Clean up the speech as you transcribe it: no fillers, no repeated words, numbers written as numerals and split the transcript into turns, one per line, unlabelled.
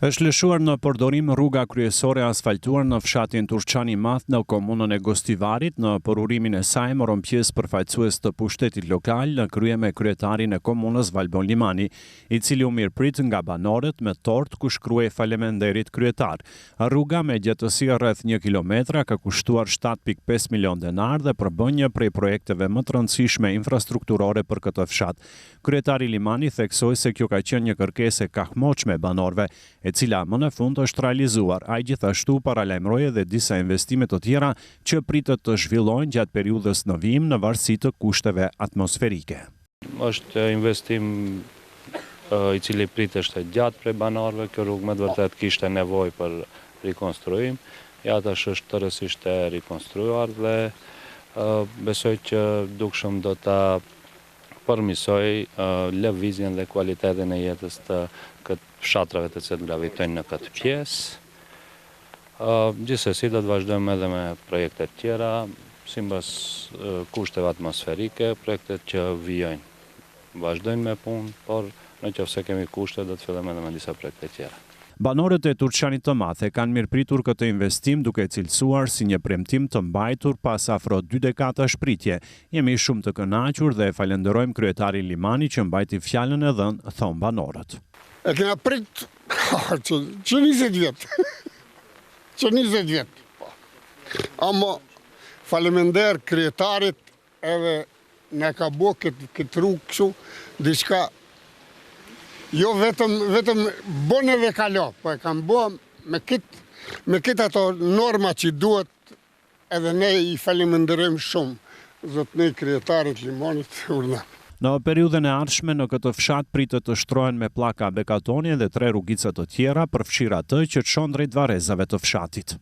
Është lëshuar në përdorim rruga kryesore asfaltuar në fshatin Turçani Madh në komunën e Gostivarit. Në përurimin e saj morën pjesë përfaqësues të pushtetit lokal në krye me kryetarin e komunës Valbon Limani, i cili u mirëprit nga banorët me tort ku shkruaj faleminderit kryetar. Rruga me gjatësi rreth 1 kilometra ka kushtuar 7.5 milion denar dhe përbën një prej projekteve më të rëndësishme infrastrukturore për këtë fshat. Kryetari Limani theksoi se kjo ka qenë një kërkesë e kahmoqme banorëve, e cila më në fund është realizuar. Ai gjithashtu paralajmëroi edhe disa investime të tjera që pritet të zhvillojnë gjatë periudhës në vijim në varësi të kushteve atmosferike.
Është investim i cili priteshte gjatë prej banorëve. Kjo rrugë me të vërtet kishte nevojë për rikonstruim. Ja tash është tërësisht e rikonstruar dhe besoj që dukshëm do ta përmisoj lëvizjen dhe kualitetin e jetës të këtë fshatrave të cilët gravitojnë në këtë pjesë. Gjithsesi do të vazhdojmë edhe me projekte të tjera, sipas kushteve atmosferike, projektet që vijojnë. Vazhdojmë me punë, por nëse kemi kushte do të fillojmë edhe me disa projekte të tjera.
Banorët e Turçanit të Madh kanë mirëpritur këtë investim duke cilësuar si një premtim të mbajtur pas afro 2 dekada shpritje. Jemi shumë të kënaqur dhe falenderojmë kryetarin Limani që mbajti fjalën e dhënë, thon banorët.
E kena prit që 20 vjet. Që 20 vjet. Ama falemender kryetarit edhe ne ka bo këtë rrugë kështu, diçka. Jo vetëm bone dhe kalo, po e kam bo me këtë ato norma që duhet, edhe ne i faleminderojmë shumë zotënej kryetarit Limanit urna.
Në periudhën e ardhshme në këtë fshat pritet të shtrohen me pllaka bekatoni dhe 3 rrugica të tjera përfshirë atë që çon drejt varrezave të fshatit.